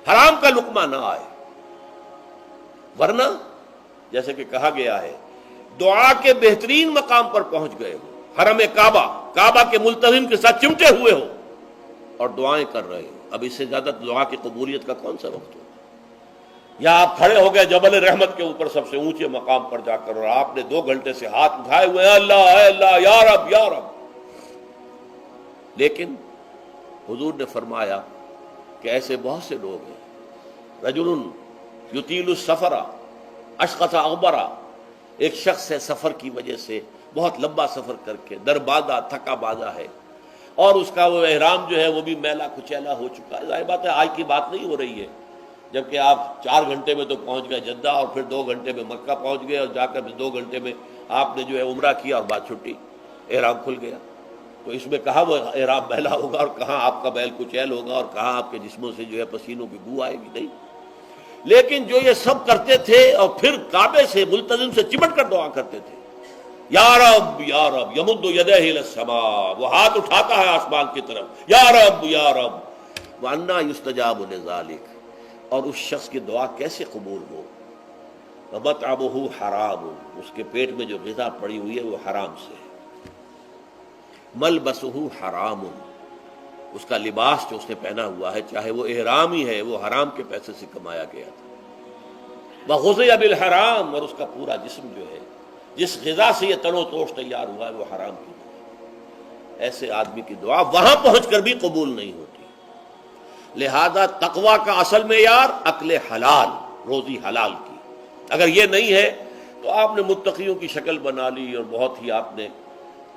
حرام کا لقمہ نہ آئے، ورنہ جیسے کہ کہا گیا ہے دعا کے بہترین مقام پر پہنچ گئے ہو، حرم کعبہ کے ملتزم کے ساتھ چمٹے ہوئے ہو اور دعائیں کر رہے ہو، اب اس سے زیادہ دعا کی قبولیت کا کون سا وقت ہو؟ یا آپ کھڑے ہو گئے جبل رحمت کے اوپر سب سے اونچے مقام پر جا کر، اور آپ نے 2 گھنٹے سے ہاتھ اٹھائے ہوئے ہیں اللہ اے اللہ یا رب یا رب، لیکن حضور نے فرمایا کہ ایسے بہت سے لوگ ہیں، رجل یطیل السفر اشقص اغبرا، ایک شخص ہے سفر کی وجہ سے بہت لمبا سفر کر کے دربادہ تھکا بازا ہے، اور اس کا وہ احرام جو ہے وہ بھی میلا کچیلا ہو چکا ہے۔ ظاہر بات ہے آج کی بات نہیں ہو رہی ہے، جبکہ آپ 4 گھنٹے میں تو پہنچ گئے جدہ، اور پھر 2 گھنٹے میں مکہ پہنچ گئے، اور جا کر پھر 2 گھنٹے میں آپ نے جو ہے عمرہ کیا اور بات چھٹی، احرام کھل گیا۔ تو اس میں کہاں وہ احرام میلا ہوگا، اور کہاں آپ کا بیل کچیل ہوگا، اور کہاں آپ کے جسموں سے جو ہے پسینوں کی بو آئے گی؟ نہیں۔ لیکن جو یہ سب کرتے تھے اور پھر کعبے سے ملتزم سے چمٹ کر دعا کرتے تھے، یا رب یا رب، یمد یدیہ الی السماء، وہ ہاتھ اٹھاتا ہے آسمان کی طرف، یا رب یا رب، وَأَنَّىٰ يُسْتَجَابُ لِذَٰلِكَ، اور اس شخص کی دعا کیسے قبول ہو؟ وَمَطْعَمُهُ حَرَامٌ، اس کے پیٹ میں جو غذا پڑی ہوئی ہے وہ حرام سے ہے، مَلْبَسُهُ حَرَامٌ، اس کا لباس جو اس نے پہنا ہوا ہے چاہے وہ احرام ہی ہے وہ حرام کے پیسے سے کمایا گیا تھا، وَغُذِيَ بِالْحَرَام، اور اس کا پورا جسم جو ہے جس غذا سے یہ تن و توش تیار ہوا ہے وہ حرام کی دعا، ایسے آدمی کی دعا وہاں پہنچ کر بھی قبول نہیں ہوتی۔ لہذا تقویٰ کا اصل معیار اکل حلال، روزی حلال کی، اگر یہ نہیں ہے تو آپ نے متقیوں کی شکل بنا لی اور بہت ہی آپ نے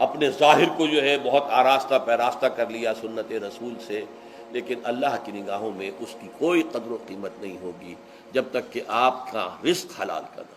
اپنے ظاہر کو جو ہے بہت آراستہ پیراستہ کر لیا سنت رسول سے، لیکن اللہ کی نگاہوں میں اس کی کوئی قدر و قیمت نہیں ہوگی جب تک کہ آپ کا رزق حلال کا نہ